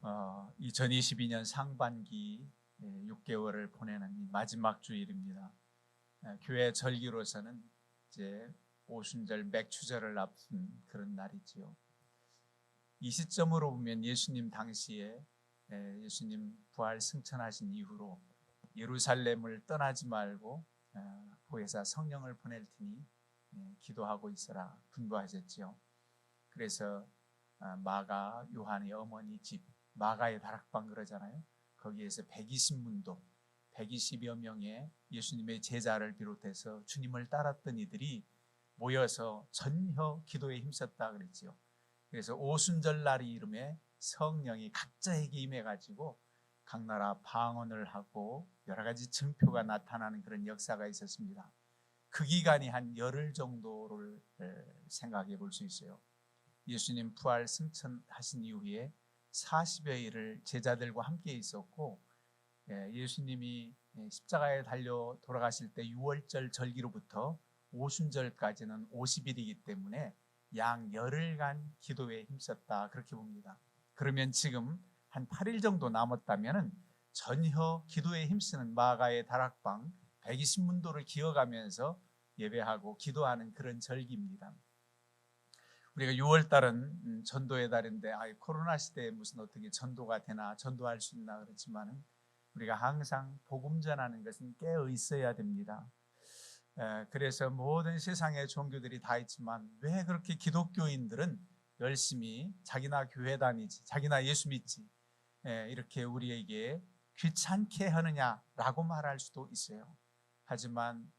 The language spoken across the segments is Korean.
2022년 상반기 6개월을 보내는 이 마지막 주일입니다. 교회 절기로서는 이제 오순절 맥추절을 앞둔 그런 날이지요. 이 시점으로 보면 예수님 당시에 예수님 부활 승천하신 이후로 예루살렘을 떠나지 말고 보혜사 성령을 보낼 테니 기도하고 있어라 분부하셨지요. 그래서 마가 요한의 어머니 집 마가의 다락방 그러잖아요. 거기에서 120문도 120여 명의 예수님의 제자를 비롯해서 주님을 따랐던 이들이 모여서 전혀 기도에 힘썼다 그랬지요. 그래서 오순절 날이 이름에 성령이 각자에게 임해가지고 각 나라 방언을 하고 여러 가지 증표가 나타나는 그런 역사가 있었습니다. 그 기간이 한 열흘 정도를 생각해 볼 수 있어요. 예수님 부활 승천하신 이후에 40여일을 제자들과 함께 있었고, 예수님이 십자가에 달려 돌아가실 때 6월절 절기로부터 오순절까지는 50일이기 때문에 양 열흘간 기도에 힘썼다 그렇게 봅니다. 그러면 지금 한 8일 정도 남았다면 전혀 기도에 힘쓰는 마가의 다락방 120문도를 기어가면서 예배하고 기도하는 그런 절기입니다. 우리가 6월달은 전도의 달인데 코로나 시대에 무슨 어떻게 전도가 되나 전도할 수 있나 그렇지만 우리가 항상 복음 전하는 것은 깨어 있어야 됩니다. 그래서 모든 세상의 종교들이 다 있지만 왜 그렇게 기독교인들은 열심히 자기나 교회 다니지 자기나 예수 믿지 이렇게 우리에게 귀찮게 하느냐라고 말할 수도 있어요. 하지만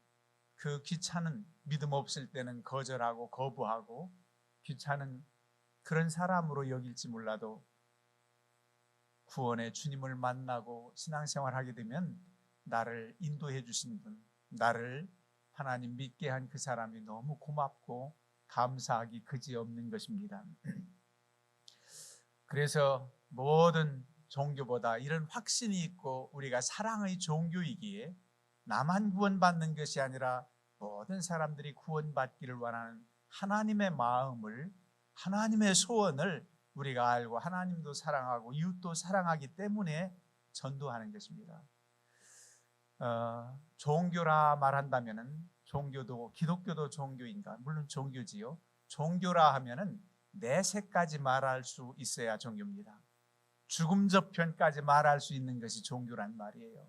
그 귀찮은 믿음 없을 때는 거절하고 거부하고 귀찮은 그런 사람으로 여길지 몰라도 구원의 주님을 만나고 신앙생활하게 되면 나를 인도해 주신 분, 나를 하나님 믿게 한 그 사람이 너무 고맙고 감사하기 그지없는 것입니다. 그래서 모든 종교보다 이런 확신이 있고 우리가 사랑의 종교이기에 나만 구원받는 것이 아니라 모든 사람들이 구원받기를 원하는 하나님의 마음을, 하나님의 소원을 우리가 알고 하나님도 사랑하고 이웃도 사랑하기 때문에 전도하는 것입니다. 종교라 말한다면은 종교도 기독교도 종교인가? 물론 종교지요. 종교라 하면은 내세까지 말할 수 있어야 종교입니다. 죽음 저편까지 말할 수 있는 것이 종교란 말이에요.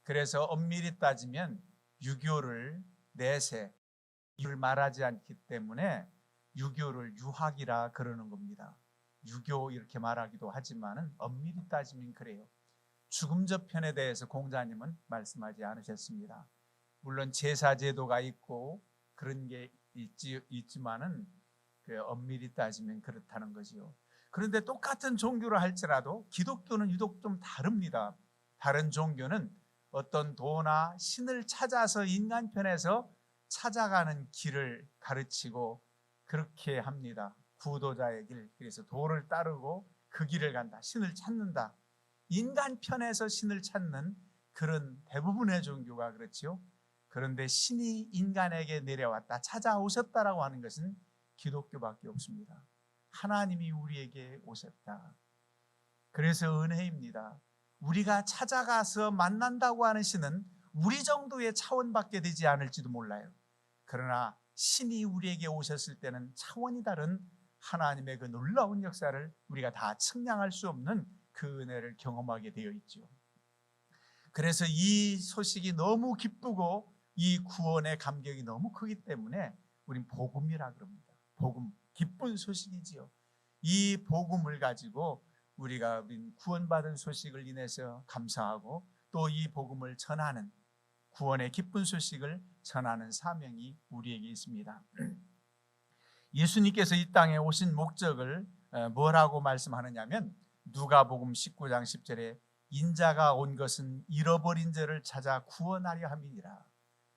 그래서 엄밀히 따지면 유교를 내세 이를 말하지 않기 때문에 유교를 유학이라 그러는 겁니다. 유교 이렇게 말하기도 하지만은 엄밀히 따지면 그래요. 죽음 저편에 대해서 공자님은 말씀하지 않으셨습니다. 물론 제사 제도가 있고 그런 게 있지만은 엄밀히 따지면 그렇다는 거지요. 그런데 똑같은 종교를 할지라도 기독교는 유독 좀 다릅니다. 다른 종교는 어떤 도나 신을 찾아서 인간 편에서 찾아가는 길을 가르치고 그렇게 합니다. 구도자의 길, 그래서 도를 따르고 그 길을 간다. 신을 찾는다. 인간 편에서 신을 찾는 그런 대부분의 종교가 그렇지요. 그런데 신이 인간에게 내려왔다, 찾아오셨다라고 하는 것은 기독교밖에 없습니다. 하나님이 우리에게 오셨다. 그래서 은혜입니다. 우리가 찾아가서 만난다고 하는 신은 우리 정도의 차원밖에 되지 않을지도 몰라요. 그러나 신이 우리에게 오셨을 때는 차원이 다른 하나님의 그 놀라운 역사를 우리가 다 측량할 수 없는 그 은혜를 경험하게 되어 있죠. 그래서 이 소식이 너무 기쁘고 이 구원의 감격이 너무 크기 때문에 우린 복음이라 그럽니다. 복음, 기쁜 소식이지요. 이 복음을 가지고 우리가 구원받은 소식을 인해서 감사하고 또 이 복음을 전하는 구원의 기쁜 소식을 전하는 사명이 우리에게 있습니다. 예수님께서 이 땅에 오신 목적을 뭐라고 말씀하느냐면 누가복음 19장 10절에 인자가 온 것은 잃어버린 자를 찾아 구원하려 함이니라.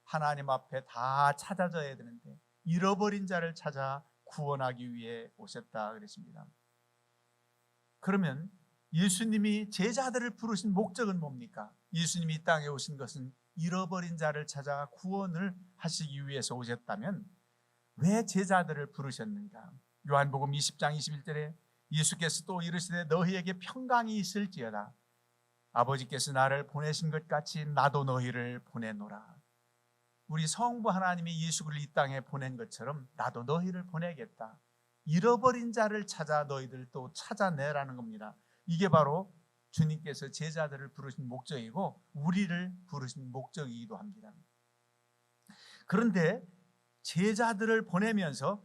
하나님 앞에 다 찾아져야 되는데 잃어버린 자를 찾아 구원하기 위해 오셨다 그랬습니다. 그러면 예수님이 제자들을 부르신 목적은 뭡니까? 예수님이 이 땅에 오신 것은 잃어버린 자를 찾아 구원을 하시기 위해서 오셨다면 왜 제자들을 부르셨는가? 요한복음 20장 21절에 예수께서 또 이르시되 너희에게 평강이 있을지어다. 아버지께서 나를 보내신 것 같이 나도 너희를 보내노라. 우리 성부 하나님이 예수를 이 땅에 보낸 것처럼 나도 너희를 보내겠다. 잃어버린 자를 찾아 너희들 또 찾아내라는 겁니다. 이게 바로 주님께서 제자들을 부르신 목적이고 우리를 부르신 목적이기도 합니다. 그런데 제자들을 보내면서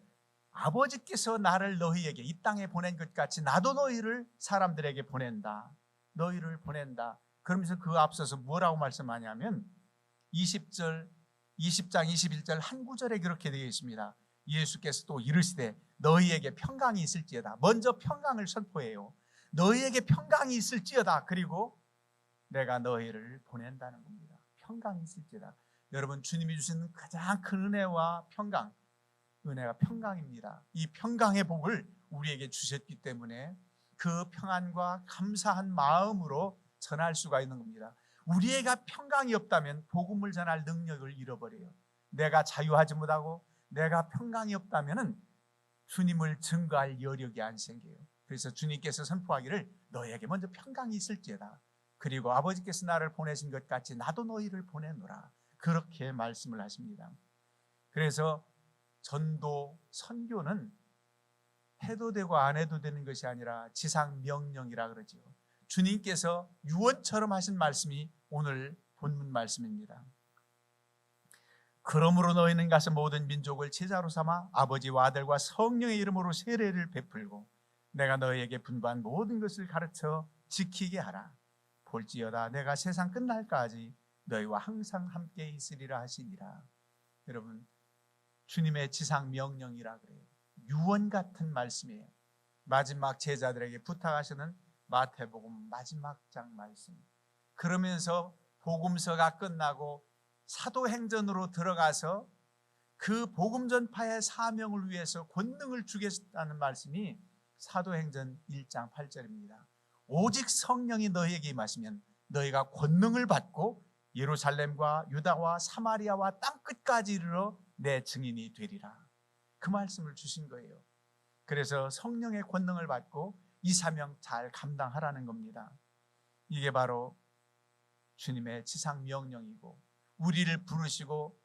아버지께서 나를 너희에게 이 땅에 보낸 것 같이 나도 너희를 사람들에게 보낸다. 너희를 보낸다. 그러면서 그 앞서서 뭐라고 말씀하냐면 20장 21절 한 구절에 그렇게 되어 있습니다. 예수께서 또 이르시되 너희에게 평강이 있을지어다. 먼저 평강을 선포해요. 너희에게 평강이 있을지어다. 그리고 내가 너희를 보낸다는 겁니다. 평강이 있을지어다. 여러분, 주님이 주시는 가장 큰 은혜와 평강, 은혜가 평강입니다. 이 평강의 복을 우리에게 주셨기 때문에 그 평안과 감사한 마음으로 전할 수가 있는 겁니다. 우리가 평강이 없다면 복음을 전할 능력을 잃어버려요. 내가 자유하지 못하고 내가 평강이 없다면 주님을 증거할 여력이 안 생겨요. 그래서 주님께서 선포하기를 너희에게 먼저 평강이 있을지어다. 그리고 아버지께서 나를 보내신 것 같이 나도 너희를 보내노라. 그렇게 말씀을 하십니다. 그래서 전도, 선교는 해도 되고 안 해도 되는 것이 아니라 지상 명령이라 그러죠. 주님께서 유언처럼 하신 말씀이 오늘 본문 말씀입니다. 그러므로 너희는 가서 모든 민족을 제자로 삼아 아버지와 아들과 성령의 이름으로 세례를 베풀고 내가 너희에게 분부한 모든 것을 가르쳐 지키게 하라. 볼지어다 내가 세상 끝날까지 너희와 항상 함께 있으리라 하시니라. 여러분, 주님의 지상 명령이라 그래요. 유언 같은 말씀이에요. 마지막 제자들에게 부탁하시는 마태복음 마지막 장 말씀. 그러면서 복음서가 끝나고 사도행전으로 들어가서 그 복음 전파의 사명을 위해서 권능을 주겠다는 말씀이 사도행전 1장 8절입니다. 오직 성령이 너희에게 임하시면 너희가 권능을 받고 예루살렘과 유다와 사마리아와 땅끝까지 이르러 내 증인이 되리라. 그 말씀을 주신 거예요. 그래서 성령의 권능을 받고 이 사명 잘 감당하라는 겁니다. 이게 바로 주님의 지상 명령이고 우리를 부르시고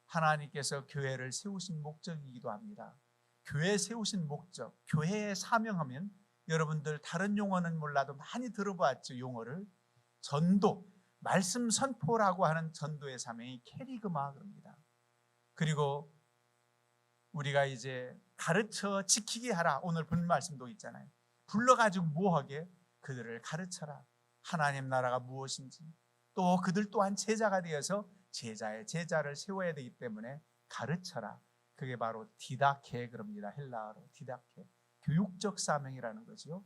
하나님께서 교회를 세우신 목적이기도 합니다. 교회 세우신 목적, 교회의 사명하면 여러분들 다른 용어는 몰라도 많이 들어봤죠. 용어를 전도, 말씀 선포라고 하는 전도의 사명이 캐리그마 그럽니다. 그리고 우리가 이제 가르쳐 지키게 하라. 오늘 본 말씀도 있잖아요. 불러가지고 뭐하게? 그들을 가르쳐라. 하나님 나라가 무엇인지, 또 그들 또한 제자가 되어서 제자의 제자를 세워야 되기 때문에 가르쳐라. 그게 바로 디다케 그럽니다. 헬라어로 디다케, 교육적 사명이라는 거죠.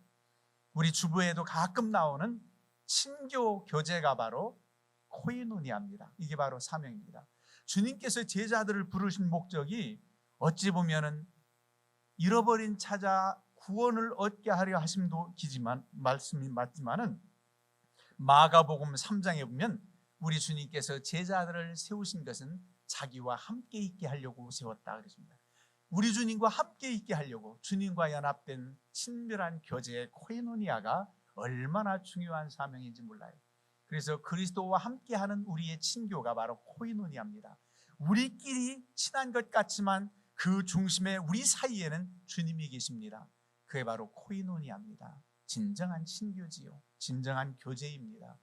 우리 주부에도 가끔 나오는 친교 교제가 바로 코이노니아입니다. 이게 바로 사명입니다. 주님께서 제자들을 부르신 목적이 어찌 보면은 잃어버린 찾아 구원을 얻게 하려 하심도 기지만 말씀이 맞지만은 마가복음 3장에 보면 우리 주님께서 제자들을 세우신 것은 자기와 함께 있게 하려고 세웠다 그랬습니다. 우리 주님과 함께 있게 하려고, 주님과 연합된 친밀한 교제의 코이노니아가 얼마나 중요한 사명인지 몰라요. 그래서 그리스도와 함께하는 우리의 친교가 바로 코이노니아입니다. 우리끼리 친한 것 같지만 그 중심에 우리 사이에는 주님이 계십니다. 그게 바로 코이노니아입니다. 진정한 친교지요. 진정한 교제입니다.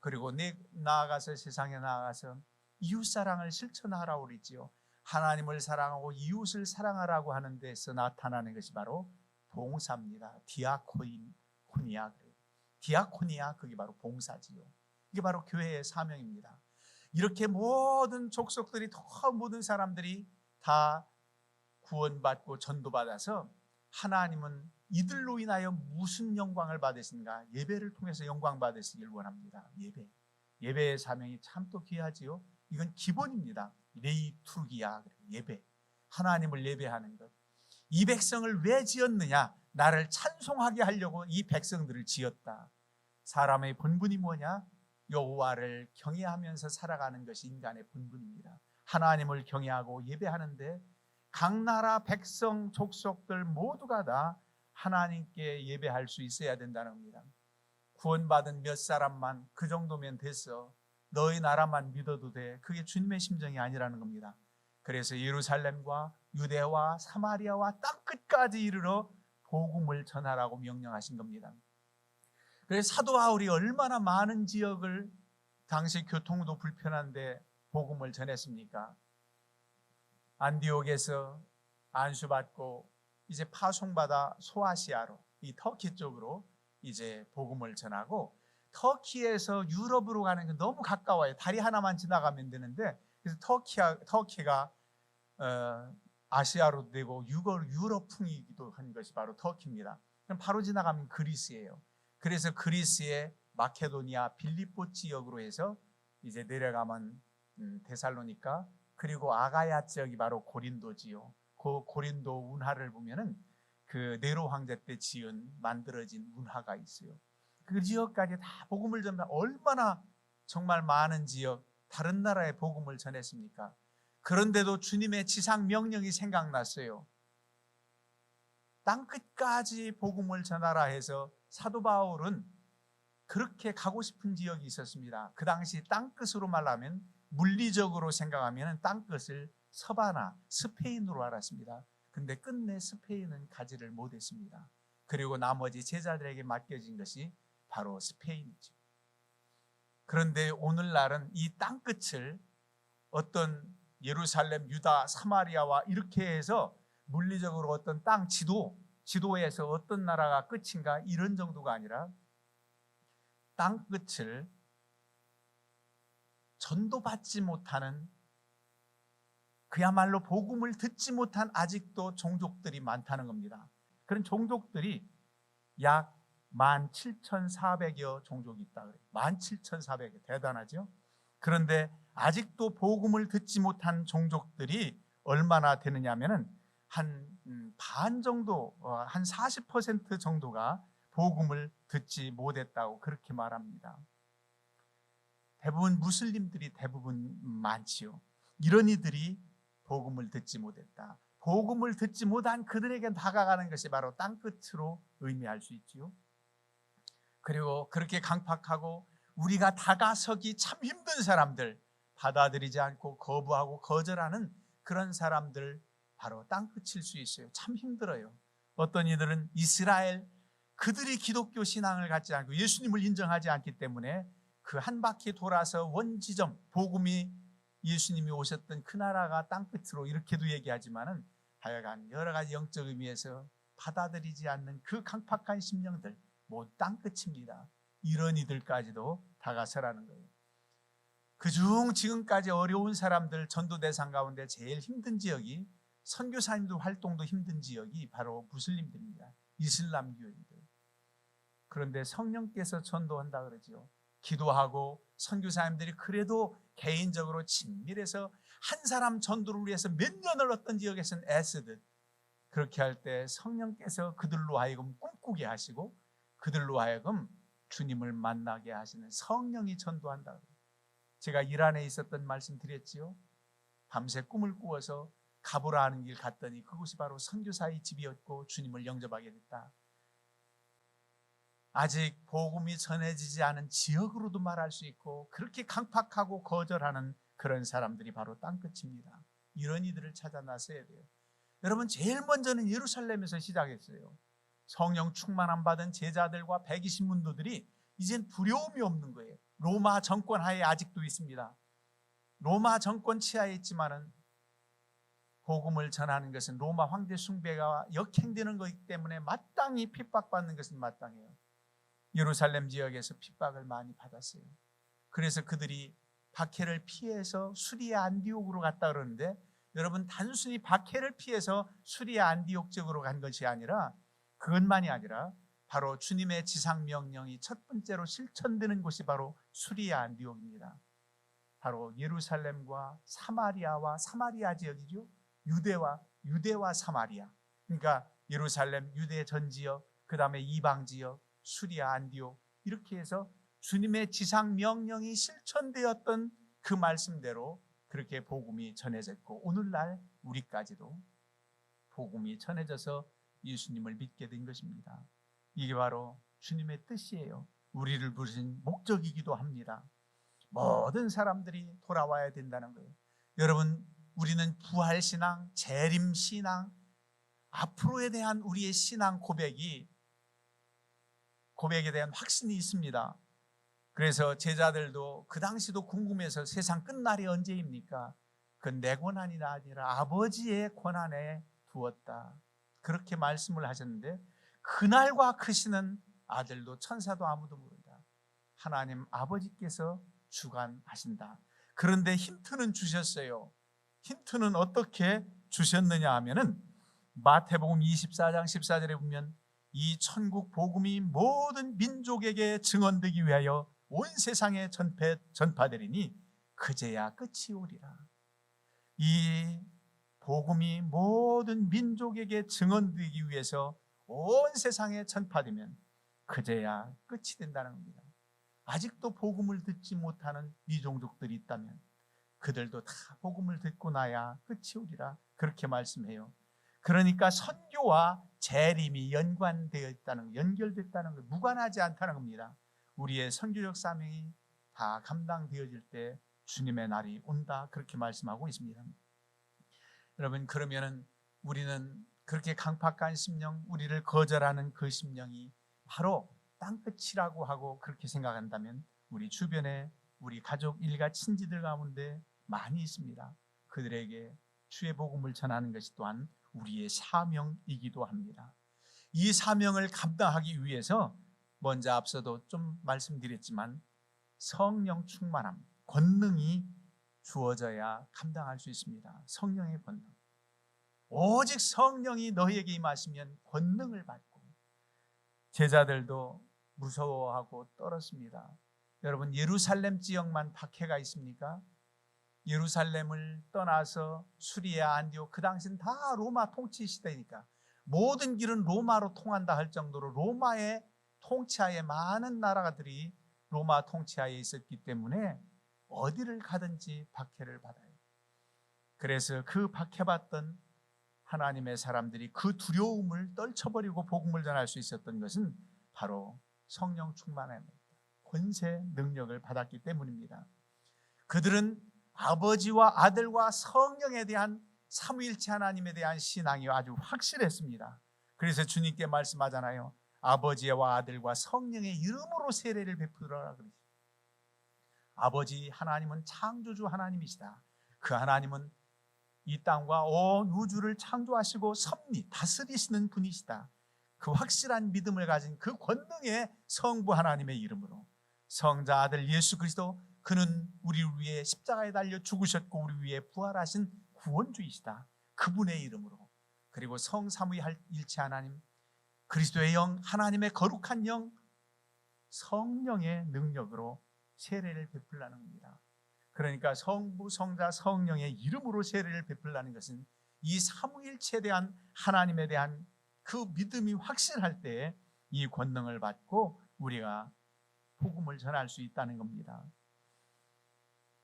그리고 나아가서 세상에 나아가서 이웃사랑을 실천하라고 그랬지요. 하나님을 사랑하고 이웃을 사랑하라고 하는 데서 나타나는 것이 바로 봉사입니다. 디아코니아. 디아코니아, 그게 바로 봉사지요. 이게 바로 교회의 사명입니다. 이렇게 모든 족속들이, 모든 사람들이 다 구원받고 전도받아서 하나님은 이들로 인하여 무슨 영광을 받으신가? 예배를 통해서 영광 받으시길 원합니다. 예배의 사명이 참 또 귀하지요. 이건 기본입니다. 레이투르기야, 예배, 하나님을 예배하는 것. 이 백성을 왜 지었느냐? 나를 찬송하게 하려고 이 백성들을 지었다. 사람의 본분이 뭐냐? 여호와를 경외하면서 살아가는 것이 인간의 본분입니다. 하나님을 경외하고 예배하는데 각 나라 백성 족속들 모두가 다 하나님께 예배할 수 있어야 된다는 겁니다. 구원받은 몇 사람만 그 정도면 됐어. 너희 나라만 믿어도 돼. 그게 주님의 심정이 아니라는 겁니다. 그래서 예루살렘과 유대와 사마리아와 땅끝까지 이르러 복음을 전하라고 명령하신 겁니다. 그래서 사도 바울이 얼마나 많은 지역을 당시 교통도 불편한데 복음을 전했습니까? 안디옥에서 안수받고 이제 파송받아 소아시아로, 이 터키 쪽으로 이제 복음을 전하고, 터키에서 유럽으로 가는 게 너무 가까워요. 다리 하나만 지나가면 되는데, 그래서 터키가 아시아로 되고 유럽풍이기도 한 것이 바로 터키입니다. 그럼 바로 지나가면 그리스예요. 그래서 그리스의 마케도니아, 빌립보 지역으로 해서 이제 내려가면 데살로니가, 그리고 아가야 지역이 바로 고린도지요. 그 고린도 운하를 보면은 그 네로 황제 때 만들어진 운하가 있어요. 그 지역까지 다 복음을 전하, 얼마나 정말 많은 지역, 다른 나라에 복음을 전했습니까? 그런데도 주님의 지상 명령이 생각났어요. 땅끝까지 복음을 전하라 해서 사도 바울은 그렇게 가고 싶은 지역이 있었습니다. 그 당시 땅끝으로 말하면, 물리적으로 생각하면 땅끝을 서바나, 스페인으로 알았습니다. 근데 끝내 스페인은 가지를 못했습니다. 그리고 나머지 제자들에게 맡겨진 것이 바로 스페인이죠. 그런데 오늘날은 이 땅끝을 어떤 예루살렘, 유다, 사마리아와 이렇게 해서 물리적으로 어떤 땅 지도에서 어떤 나라가 끝인가 이런 정도가 아니라 땅끝을 전도받지 못하는, 그야말로 복음을 듣지 못한 아직도 종족들이 많다는 겁니다. 그런 종족들이 약 17,400여 종족이 있다 그래요. 17,400여, 대단하죠? 그런데 아직도 복음을 듣지 못한 종족들이 얼마나 되느냐 하면은 한 반 정도, 한 40% 정도가 복음을 듣지 못했다고 그렇게 말합니다. 대부분 무슬림들이 대부분 많지요. 이런 이들이 복음을 듣지 못했다. 복음을 듣지 못한 그들에게 다가가는 것이 바로 땅끝으로 의미할 수 있지요. 그리고 그렇게 강팍하고 우리가 다가서기 참 힘든 사람들, 받아들이지 않고 거부하고 거절하는 그런 사람들, 바로 땅끝일 수 있어요. 참 힘들어요. 어떤 이들은 이스라엘, 그들이 기독교 신앙을 갖지 않고 예수님을 인정하지 않기 때문에 그 한 바퀴 돌아서 원지점, 복음이 예수님이 오셨던 그 나라가 땅끝으로 이렇게도 얘기하지만은 하여간 여러 가지 영적 의미에서 받아들이지 않는 그 강팍한 심령들, 뭐 땅끝입니다. 이런 이들까지도 다가서라는 거예요. 그중 지금까지 어려운 사람들, 전도 대상 가운데 제일 힘든 지역이, 선교사님들 활동도 힘든 지역이 바로 무슬림들입니다. 이슬람교인들. 그런데 성령께서 전도한다 그러죠. 기도하고 선교사님들이 그래도 개인적으로 친밀해서 한 사람 전도를 위해서 몇 년을 어떤 지역에서는 애쓰듯, 그렇게 할 때 성령께서 그들로 하여금 꿈꾸게 하시고 그들로 하여금 주님을 만나게 하시는, 성령이 전도한다. 제가 이란에 있었던 말씀 드렸지요. 밤새 꿈을 꾸어서 가보라 하는 길 갔더니 그곳이 바로 선교사의 집이었고 주님을 영접하게 됐다. 아직 복음이 전해지지 않은 지역으로도 말할 수 있고, 그렇게 강팍하고 거절하는 그런 사람들이 바로 땅끝입니다. 이런 이들을 찾아 나서야 돼요. 여러분, 제일 먼저는 예루살렘에서 시작했어요. 성령 충만함 받은 제자들과 120문도들이 이젠 두려움이 없는 거예요. 로마 정권 하에 아직도 있습니다. 로마 정권 치하에 있지만은 복음을 전하는 것은 로마 황제 숭배가 역행되는 것이기 때문에 마땅히 핍박받는 것은 마땅해요. 예루살렘 지역에서 핍박을 많이 받았어요. 그래서 그들이 박해를 피해서 수리아 안디옥으로 갔다 그러는데, 여러분, 단순히 박해를 피해서 수리아 안디옥 지역으로 간 것이 아니라, 그것만이 아니라 바로 주님의 지상 명령이 첫 번째로 실천되는 곳이 바로 수리아 안디옥입니다. 바로 예루살렘과 사마리아 지역이죠. 유대와 사마리아. 그러니까 예루살렘, 유대 전 지역, 그 다음에 이방 지역, 수리아 안디옥, 이렇게 해서 주님의 지상 명령이 실천되었던 그 말씀대로 그렇게 복음이 전해졌고, 오늘날 우리까지도 복음이 전해져서 예수님을 믿게 된 것입니다. 이게 바로 주님의 뜻이에요. 우리를 부르신 목적이기도 합니다. 모든 사람들이 돌아와야 된다는 거예요. 여러분, 우리는 부활신앙, 재림신앙, 앞으로에 대한 우리의 신앙 고백에 대한 확신이 있습니다. 그래서 제자들도 그 당시도 궁금해서 세상 끝날이 언제입니까? 그 내 권한이 아니라 아버지의 권한에 두었다. 그렇게 말씀을 하셨는데, 그날과 크시는 아들도 천사도 아무도 모른다. 하나님 아버지께서 주관하신다. 그런데 힌트는 주셨어요. 힌트는 어떻게 주셨느냐 하면은 마태복음 24장 14절에 보면 이 천국 복음이 모든 민족에게 증언되기 위하여 온 세상에 전파되리니 그제야 끝이 오리라. 이 복음이 모든 민족에게 증언되기 위해서 온 세상에 전파되면 그제야 끝이 된다는 겁니다. 아직도 복음을 듣지 못하는 미종족들이 있다면 그들도 다 복음을 듣고 나야 끝이 오리라, 그렇게 말씀해요. 그러니까 선교와 재림이 연관되어 있다는, 연결됐다는 것, 무관하지 않다는 겁니다. 우리의 선교적 사명이 다 감당되어질 때 주님의 날이 온다, 그렇게 말씀하고 있습니다. 여러분, 그러면은 우리는 그렇게 강팍한 심령, 우리를 거절하는 그 심령이 바로 땅끝이라고 하고 그렇게 생각한다면 우리 주변에 우리 가족, 일가, 친지들 가운데 많이 있습니다. 그들에게 주의 복음을 전하는 것이 또한 우리의 사명이기도 합니다. 이 사명을 감당하기 위해서 먼저 앞서도 좀 말씀드렸지만 성령 충만함, 권능이 주어져야 감당할 수 있습니다. 성령의 권능. 오직 성령이 너희에게 임하시면 권능을 받고, 제자들도 무서워하고 떨었습니다. 여러분, 예루살렘 지역만 박해가 있습니까? 예루살렘을 떠나서 수리아, 안디옥, 그 당시는 다 로마 통치 시대니까 모든 길은 로마로 통한다 할 정도로 로마의 통치하에 많은 나라들이 로마 통치하에 있었기 때문에 어디를 가든지 박해를 받아요. 그래서 그 박해받던 하나님의 사람들이 그 두려움을 떨쳐버리고 복음을 전할 수 있었던 것은 바로 성령 충만함입니다. 권세, 능력을 받았기 때문입니다. 그들은 아버지와 아들과 성령에 대한 삼위일체 하나님에 대한 신앙이 아주 확실했습니다. 그래서 주님께 말씀하잖아요. 아버지와 아들과 성령의 이름으로 세례를 베풀어라 그러죠. 아버지 하나님은 창조주 하나님이시다. 그 하나님은 이 땅과 온 우주를 창조하시고 섭리, 다스리시는 분이시다. 그 확실한 믿음을 가진 그 권능의 성부 하나님의 이름으로, 성자 아들 예수 그리스도, 그는 우리를 위해 십자가에 달려 죽으셨고 우리 위해 부활하신 구원주이시다. 그분의 이름으로, 그리고 성삼위일체 하나님, 그리스도의 영, 하나님의 거룩한 영, 성령의 능력으로 세례를 베풀라는 겁니다. 그러니까 성부, 성자, 성령의 이름으로 세례를 베풀라는 것은 이 삼위일체에 대한 하나님에 대한 그 믿음이 확실할 때 이 권능을 받고 우리가 복음을 전할 수 있다는 겁니다.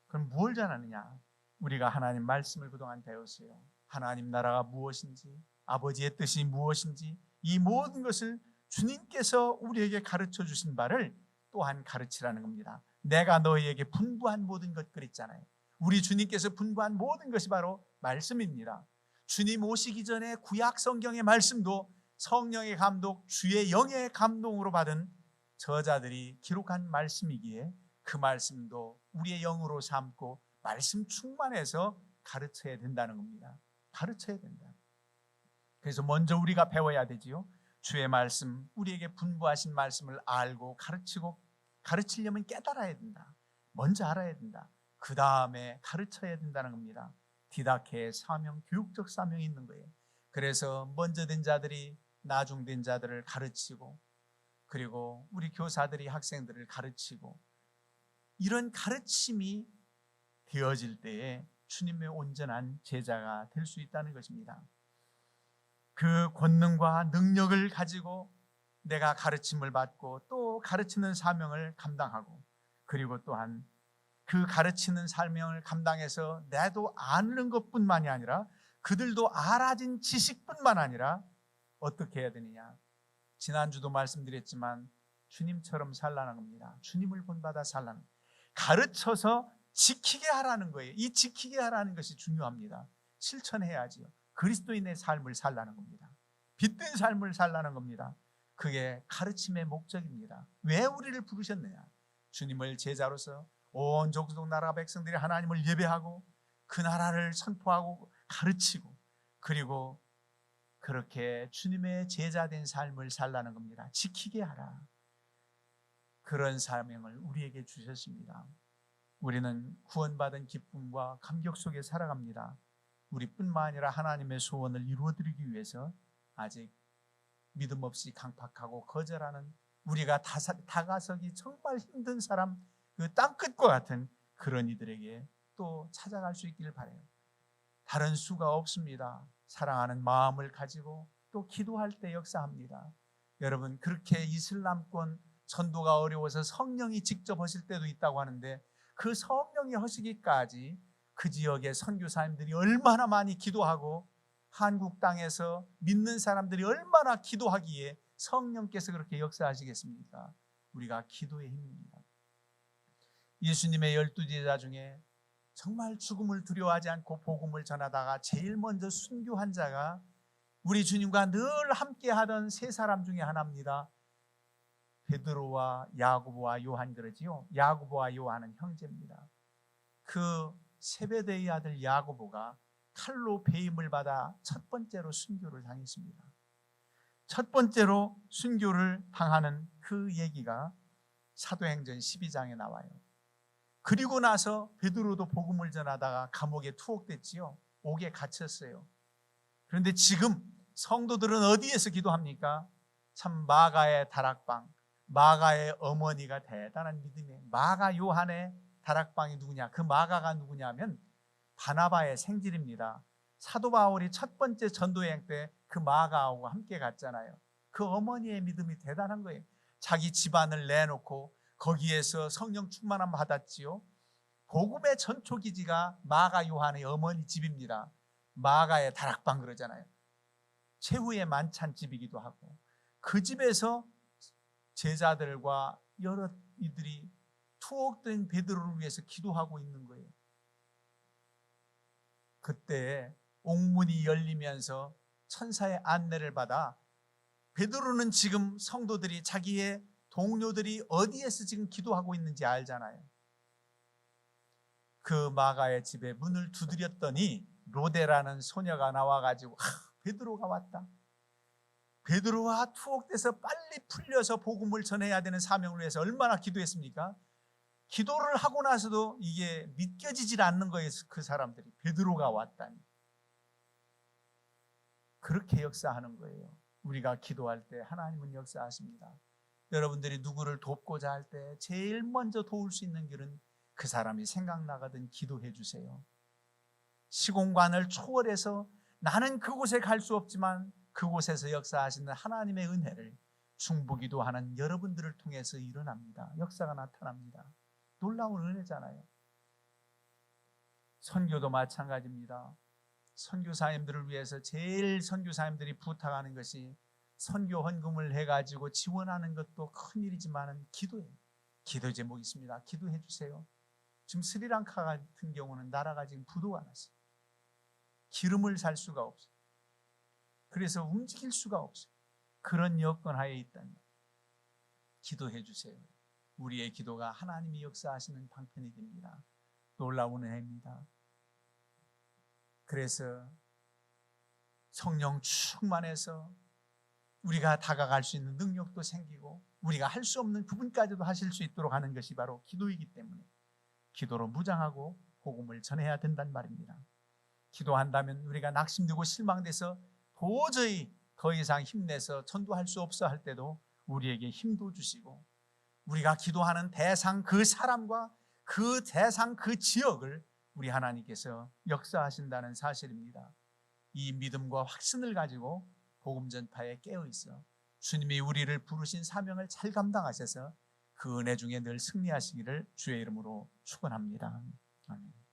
그럼 무엇을 전하느냐? 우리가 하나님 말씀을 그동안 배웠어요. 하나님 나라가 무엇인지, 아버지의 뜻이 무엇인지, 이 모든 것을 주님께서 우리에게 가르쳐 주신 바를 또한 가르치라는 겁니다. 내가 너희에게 분부한 모든 것, 그랬잖아요. 우리 주님께서 분부한 모든 것이 바로 말씀입니다. 주님 오시기 전에 구약 성경의 말씀도 성령의 감독, 주의 영의 감동으로 받은 저자들이 기록한 말씀이기에 그 말씀도 우리의 영으로 삼고 말씀 충만해서 가르쳐야 된다는 겁니다. 가르쳐야 된다. 그래서 먼저 우리가 배워야 되지요. 주의 말씀, 우리에게 분부하신 말씀을 알고 가르치고, 가르치려면 깨달아야 된다. 먼저 알아야 된다. 그 다음에 가르쳐야 된다는 겁니다. 디다케의 사명, 교육적 사명이 있는 거예요. 그래서 먼저 된 자들이 나중된 자들을 가르치고, 그리고 우리 교사들이 학생들을 가르치고, 이런 가르침이 되어질 때에 주님의 온전한 제자가 될 수 있다는 것입니다. 그 권능과 능력을 가지고 내가 가르침을 받고 또 가르치는 사명을 감당하고, 그리고 또한 그 가르치는 사명을 감당해서 나도 아는 것뿐만이 아니라 그들도 알아진 지식뿐만 아니라 어떻게 해야 되느냐? 지난주도 말씀드렸지만 주님처럼 살라는 겁니다. 주님을 본받아 살라는 겁니다. 가르쳐서 지키게 하라는 거예요. 이 지키게 하라는 것이 중요합니다. 실천해야지요. 그리스도인의 삶을 살라는 겁니다. 빛된 삶을 살라는 겁니다. 그게 가르침의 목적입니다. 왜 우리를 부르셨느냐? 주님을 제자로서 온 족속 나라 백성들이 하나님을 예배하고 그 나라를 선포하고 가르치고 그리고 그렇게 주님의 제자된 삶을 살라는 겁니다. 지키게 하라. 그런 사명을 우리에게 주셨습니다. 우리는 구원받은 기쁨과 감격 속에 살아갑니다. 우리뿐만 아니라 하나님의 소원을 이루어드리기 위해서 아직 믿음 없이 강팍하고 거절하는 우리가 다가서기 정말 힘든 사람, 그 땅끝과 같은 그런 이들에게 또 찾아갈 수 있기를 바라요. 다른 수가 없습니다. 사랑하는 마음을 가지고 또 기도할 때 역사합니다. 여러분, 그렇게 이슬람권 전도가 어려워서 성령이 직접 하실 때도 있다고 하는데 그 성령이 하시기까지 그 지역의 선교사님들이 얼마나 많이 기도하고 한국 땅에서 믿는 사람들이 얼마나 기도하기에 성령께서 그렇게 역사하시겠습니까? 우리가 기도의 힘입니다. 예수님의 12제자 중에 정말 죽음을 두려워하지 않고 복음을 전하다가 제일 먼저 순교한 자가 우리 주님과 늘 함께 하던 세 사람 중에 하나입니다. 베드로와 야고보와 요한 그러지요. 야고보와 요한은 형제입니다. 그 세베대의 아들 야고보가 칼로 배임을 받아 첫 번째로 순교를 당했습니다. 첫 번째로 순교를 당하는 그 얘기가 사도행전 12장에 나와요. 그리고 나서 베드로도 복음을 전하다가 감옥에 투옥됐지요. 옥에 갇혔어요. 그런데 지금 성도들은 어디에서 기도합니까? 참 마가의 다락방, 마가의 어머니가 대단한 믿음이에요. 마가 요한의 다락방이 누구냐? 그 마가가 누구냐면 바나바의 생질입니다. 사도 바울이 첫 번째 전도여행 때 그 마가하고 함께 갔잖아요. 그 어머니의 믿음이 대단한 거예요. 자기 집안을 내놓고 거기에서 성령 충만함 받았지요. 복음의 전초기지가 마가 요한의 어머니 집입니다. 마가의 다락방 그러잖아요. 최후의 만찬집이기도 하고 그 집에서 제자들과 여러 이들이 투옥된 베드로를 위해서 기도하고 있는 거예요. 그때 옥문이 열리면서 천사의 안내를 받아 베드로는 지금 성도들이 자기의 동료들이 어디에서 지금 기도하고 있는지 알잖아요. 그 마가의 집에 문을 두드렸더니 로데라는 소녀가 나와가지고 베드로가 왔다. 베드로가 투옥돼서 빨리 풀려서 복음을 전해야 되는 사명을 위해서 얼마나 기도했습니까? 기도를 하고 나서도 이게 믿겨지질 않는 거예요. 그 사람들이 베드로가 왔다니. 그렇게 역사하는 거예요. 우리가 기도할 때 하나님은 역사하십니다. 여러분들이 누구를 돕고자 할 때 제일 먼저 도울 수 있는 길은 그 사람이 생각나거든 기도해 주세요. 시공간을 초월해서 나는 그곳에 갈 수 없지만 그곳에서 역사하시는 하나님의 은혜를 중보기도하는 여러분들을 통해서 일어납니다. 역사가 나타납니다. 놀라운 은혜잖아요. 선교도 마찬가지입니다. 선교사님들을 위해서 제일 선교사님들이 부탁하는 것이 선교 헌금을 해가지고 지원하는 것도 큰일이지만 기도예요. 기도 제목이 있습니다. 기도해 주세요. 지금 스리랑카 같은 경우는 나라가 지금 부도가 났어요. 기름을 살 수가 없어요. 그래서 움직일 수가 없어요. 그런 여건 하에 있다면 기도해 주세요. 우리의 기도가 하나님이 역사하시는 방편이 됩니다. 놀라운 은혜입니다. 그래서 성령 충만해서 우리가 다가갈 수 있는 능력도 생기고 우리가 할 수 없는 부분까지도 하실 수 있도록 하는 것이 바로 기도이기 때문에 기도로 무장하고 복음을 전해야 된단 말입니다. 기도한다면 우리가 낙심되고 실망돼서 도저히 더 이상 힘내서 전도할 수 없어 할 때도 우리에게 힘도 주시고 우리가 기도하는 대상 그 사람과 그 대상 그 지역을 우리 하나님께서 역사하신다는 사실입니다. 이 믿음과 확신을 가지고 복음 전파에 깨어 있어 주님이 우리를 부르신 사명을 잘 감당하셔서 그 은혜 중에 늘 승리하시기를 주의 이름으로 축원합니다. 아멘.